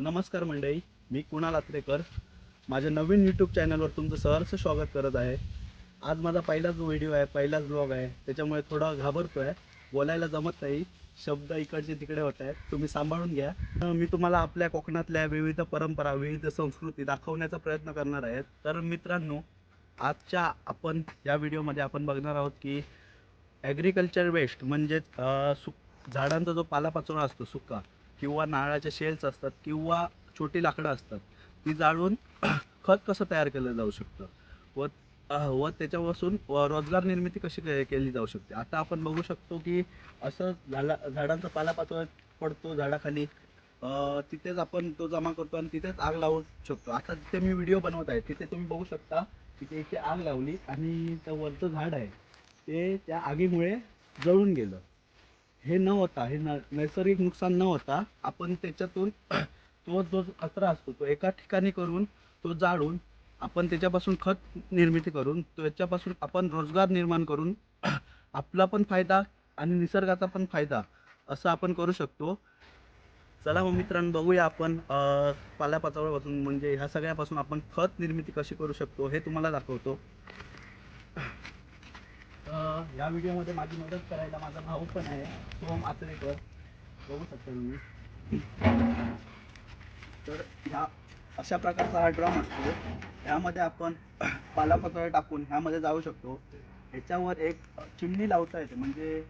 नमस्कार मंडळी, मी कुणाल आत्रेकर माझ्या नवीन यूट्यूब चॅनलवर तुमचं सहर्ष स्वागत करत आहे. आज माझा पहिलाच व्हिडिओ आहे, पहिलाच ब्लॉग आहे, त्याच्यामुळे थोडा घाबरतोय, बोलायला जमत नाही, शब्द इकडचे तिकडे होत आहेत, तुम्ही सांभाळून घ्या. मी तुम्हाला आपल्या कोकणातल्या विविध परंपरा, विविध संस्कृती दाखवण्याचा प्रयत्न करणार आहे. तर मित्रांनो, आजच्या आपण या व्हिडिओमध्ये आपण बघणार आहोत की ॲग्रिकल्चर वेस्ट म्हणजेच झाडांचा जो पालापाचोळा असतो सुका, किंवा नारळाचे शेल्स असतात किंवा छोटी लाकडं असतात, ती जाळून खत कसं तयार केलं जाऊ शकतं व व त्याच्यापासून रोजगार निर्मिती कशी केली जाऊ शकते. आता आपण बघू शकतो की असं झाडांचा पालापाचोळा पडतो झाडाखाली, तिथेच आपण तो जमा करतो आणि तिथेच आग लावू शकतो. आता जिथे मी व्हिडिओ बनवत आहे तिथे तुम्ही बघू शकता, तिथे इथे आग लावली आणि त्या वरचं झाड आहे ते त्या आगीमुळे जळून गेलं. हे न होता, हे नैसर्गिक नुकसान न होता आपण त्याच्यातून तो जो कचरा असतो तो एका ठिकाणी करून तो जाळून आपण त्याच्यापासून खत निर्मिती करून त्याच्यापासून आपण रोजगार निर्माण करून आपला पण फायदा आणि निसर्गाचा पण फायदा असं आपण करू शकतो. चला मग मित्रांनो, बघूया आपण पाल्यापाचोळ्यापासून म्हणजे ह्या सगळ्यापासून आपण खत निर्मिती कशी करू शकतो हे तुम्हाला दाखवतो. या व्हिडिओमध्ये माझी मदत करायला माझा भाऊ पण आहे, सोम आचरेकर, बघू शकता तुम्ही. तर ह्या अशा प्रकारचा हा ड्रम असतो, ह्यामध्ये आपण पालापाचोळा टाकून ह्यामध्ये जाऊ शकतो. ह्याच्यावर एक चिमणी लावता येते, म्हणजे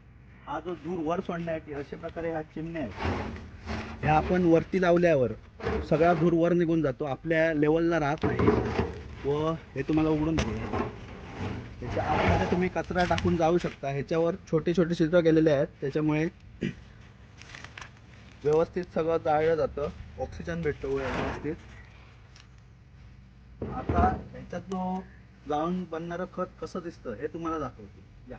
हा जो धूर वर सोडण्यासाठी अशा प्रकारे ह्या चिमण्या आहेत, ह्या आपण वरती लावल्यावर सगळा धूर वर निघून जातो, आपल्या लेवलला राहत नाही. व हे तुम्हाला उघडून देऊ, त्याच्या आतमध्ये तुम्ही कचरा टाकून जाऊ शकता. ह्याच्यावर छोटे छोटे छिद्र केलेले आहेत, त्याच्यामुळे व्यवस्थित सगळं जाळलं जातं, ऑक्सिजन भेटतो व्यवस्थित. आता ह्याच्यात जो जाळून बनणारं खत कसं दिसतं हे तुम्हाला दाखवतो. या,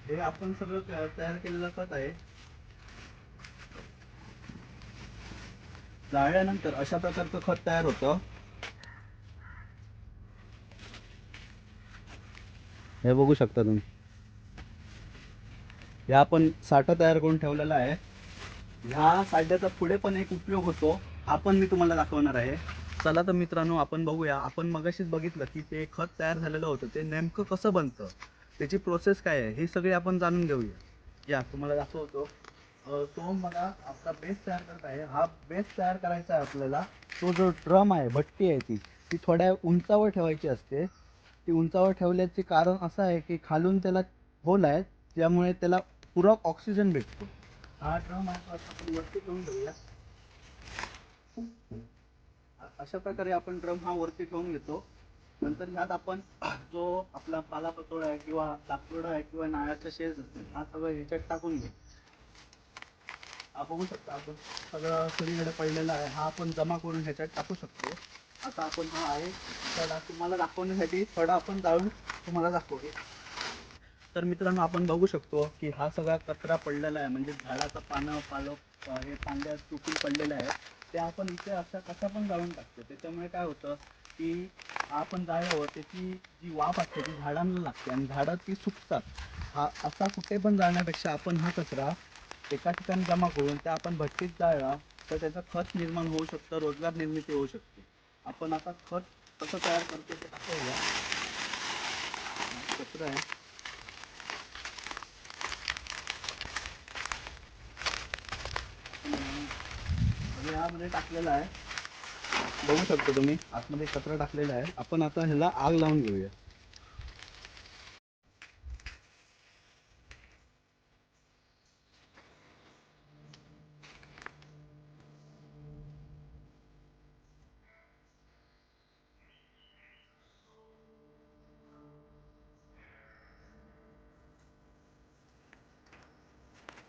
हे आपण सगळं तयार केलेलं खत आहे. जाळल्यानंतर अशा प्रकारचं खत तयार होतं. हे बघू शकता तुम्ही, हे आपण साठा तयार करून ठेवलेला आहे. ह्या साठ्याचा पुढे पण एक उपयोग होतो, हा पण मी तुम्हाला दाखवणार आहे. चला तर मित्रांनो, आपण बघूया. आपण मगाशीच बघितलं की ते खत तयार झालेलं होतं, ते नेमकं कसं बनतं, त्याची प्रोसेस काय आहे, हे सगळे आपण जाणून घेऊया. या, तुम्हाला दाखवतो. तो मला आपला बेस तयार करत आहे. हा बेस तयार करायचा आहे आपल्याला. तो जो ड्रम आहे, भट्टी आहे, ती थोड्या उंचावर ठेवायची असते. ती उंचावर ठेवल्याचे कारण असं आहे की खालून त्याला होल आहे, त्यामुळे त्याला पूरक ऑक्सिजन भेटतो. हा ड्रम आहे, आपण वरती ठेवून घेऊया. अशा प्रकारे आपण ड्रम हा वरती ठेवून घेतो. नंतर ह्यात आपण जो आपला पालापाचोळा आहे किंवा लाकूड आहे किंवा नारळाच्या शेज असतील, हा सगळं ह्याच्यात टाकून घे. हा बघू शकता आपण सगळं सगळीकडे पडलेला आहे, हा आपण जमा करून ह्याच्यात टाकू शकतो. आता आपण हा आहे तर तुम्हाला दाखवण्यासाठी थोडा आपण जाळून तुम्हाला दाखवूया. तर मित्रांनो, आपण बघू शकतो की हा सगळा कचरा पडलेला आहे, म्हणजे झाडाचा पानं हे फांद्या तुटून पडलेलं आहे, ते आपण इथे अशा कशा पण जाळून टाकतो. त्याच्यामुळे काय होतं की आपण जाळल्यावर त्याची जी वाफ असते ती झाडांना लागते आणि झाडं ती सुकतात. हा असा कुठे पण जाळण्यापेक्षा आपण हा कचरा एका ठिकाणी जमा करून त्या आपण भट्टीत जाळला तर त्याचं खत निर्माण होऊ शकतं, रोजगार निर्मिती होऊ शकते. आपण आता खत कसं तयार करतो ते दाखवूया. कचरा आहे, यामध्ये टाकलेला आहे, बघू शकतो तुम्ही, आतमध्ये कचरा टाकलेला आहे. आपण आता ह्याला आग लावून घेऊया.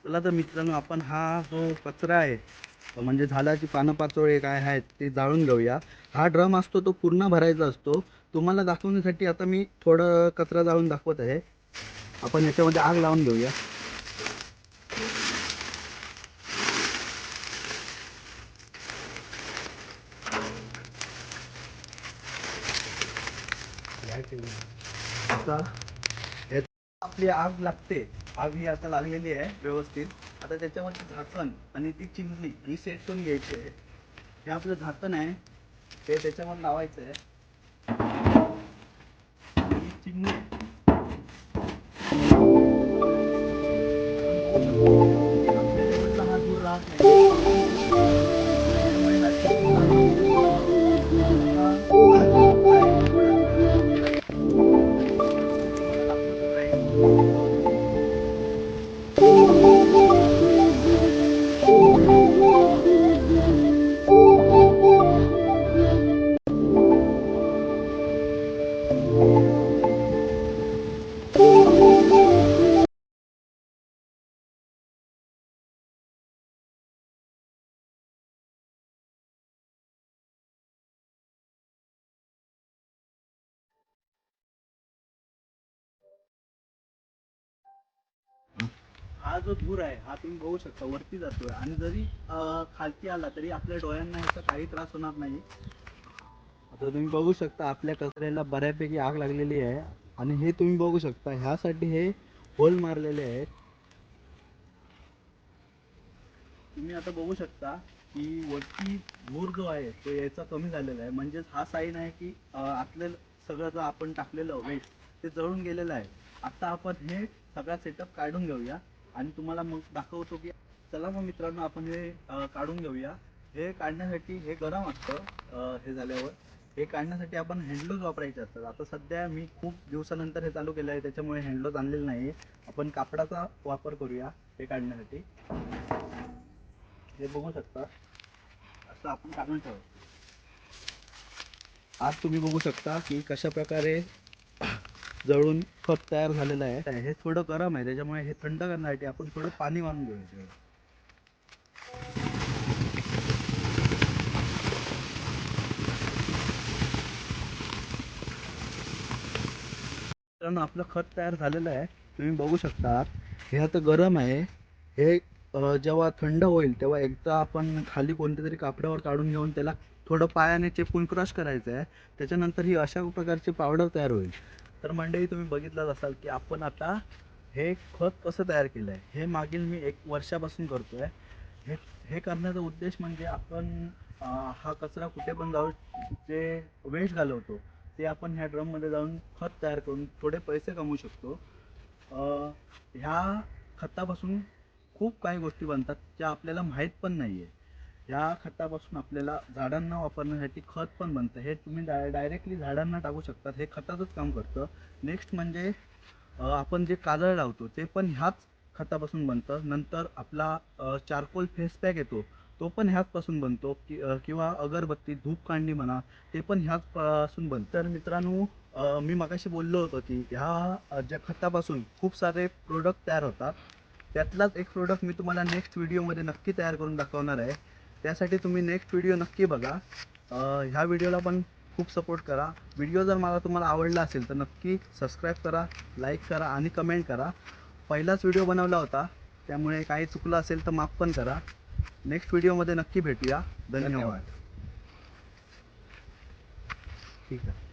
चला तर मित्रांनो, आपण हा जो कचरा आहे म्हणजे झाडाची पानं पाचोळे काय आहेत ते जाळून घेऊया. हा ड्रम असतो तो पूर्ण भरायचा असतो. तुम्हाला दाखवण्यासाठी आता मी थोडं कचरा जाळून दाखवत आहे. आपण याच्यामध्ये आग लावून घेऊया. आता आपली आग लागते, आग ही आता लागलेली आहे व्यवस्थित. आता त्याच्यावरती झाकण आणि ती चिमणी ही सेट करून घ्यायची आहे. हे आपलं झाकण आहे ते त्याच्यावर लावायचं आहे. ही चिमणी आहे. आपल्याला हा दूर राहत नाही. हा जो धूर आहे हा तुम्ही बघू शकता वरती जातोय आणि जरी खालती आला तरी आपल्या डोळ्यांना याचा काही त्रास होणार नाही. आता तुम्ही बघू शकता आपल्या कचऱ्याला बऱ्यापैकी आग लागलेली आहे आणि हे तुम्ही बघू शकता ह्यासाठी हे होल मारलेले आहेत. तुम्ही आता बघू शकता की वरती धूर जो आहे तो याचा कमी झालेला आहे. म्हणजेच हा साईन आहे की आतलं सगळं जो आपण टाकलेलं वेस्ट ते जळून गेलेलं आहे. आता आपण हे सगळा सेटअप काढून घेऊया आणि तुम्हाला मग दाखवतो की चला मग मित्रांनो आपण हे काढून घेऊया. हे काढण्यासाठी हे गरम असतं. हे झाल्यावर हे काढण्यासाठी आपण हँडग्लोव्ज वापरायचे असतात. आता सध्या मी खूप दिवसानंतर हे चालू केलं आहे त्याच्यामुळे हँडग्लोव्ज आणलेलं नाही. आपण कापडाचा वापर करूया हे काढण्यासाठी. हे बघू शकता असं आपण काढून ठेवू. आज तुम्ही बघू शकता की कशा प्रकारे जळून खत तयार झालेलं आहे. हे थोडं गरम आहे त्याच्यामुळे हे थंड करण्यासाठी आपण थोडं पाणी मारून घेऊया. मित्रांनो आपलं खत तयार झालेलं आहे. तुम्ही बघू शकता हे आता गरम आहे. हे जेव्हा थंड होईल तेव्हा एकदा आपण खाली कोणत्या तरी कापडावर काढून घेऊन त्याला थोडं पायाने चिपकून क्रश करायचं आहे. त्याच्यानंतर ही अशा प्रकारची पावडर तयार होईल. तर मंडळी तुम्ही बघितलंच असाल की आपण आता हे खत कसं तयार केलं आहे. हे मागील मी 1 वर्षापासून करतो आहे. हे हे करण्याचा उद्देश म्हणजे आपण हा कचरा कुठे पण जाऊ जे वेस्ट घालवतो ते आपण ह्या ड्रममध्ये जाऊन खत तयार करून थोडे पैसे कमवू शकतो. ह्या खतापासून खूप काही गोष्टी बनतात ज्या आपल्याला माहीत पण नाही आहे. ह्या खतापासून आपल्याला झाडांना वापरण्यासाठी खत पण बनतं. हे तुम्ही डायरेक्टली झाडांना टाकू शकतात. हे खताचंच काम करतं. नेक्स्ट म्हणजे आपण जे काजळ लावतो ते पण ह्याच खतापासून बनतं. नंतर आपला चारकोल फेस पॅक येतो तो पण ह्याचपासून बनतो किंवा अगरबत्ती धूप कांडी म्हणा ते पण ह्याच पासून बनतं. तर मित्रांनो मी मगाशी बोललो होतो की ह्या ज्या खतापासून खूप सारे प्रोडक्ट तयार होतात. त्यातलाच एक प्रोडक्ट मी तुम्हाला नेक्स्ट व्हिडिओमध्ये नक्की तयार करून दाखवणार आहे. त्यासाठी तुम्ही नेक्स्ट व्हिडिओ नक्की बघा. ह्या व्हिडिओला पण खूप सपोर्ट करा. व्हिडिओ जर मला तुम्हाला आवडला असेल तर नक्की सबस्क्राईब करा, लाईक करा आणि कमेंट करा. पहिलाच व्हिडिओ बनवला होता त्यामुळे काही चुकलं असेल तर माफ पण करा. नेक्स्ट व्हिडिओमध्ये नक्की भेटूया. धन्यवाद. ठीक आहे.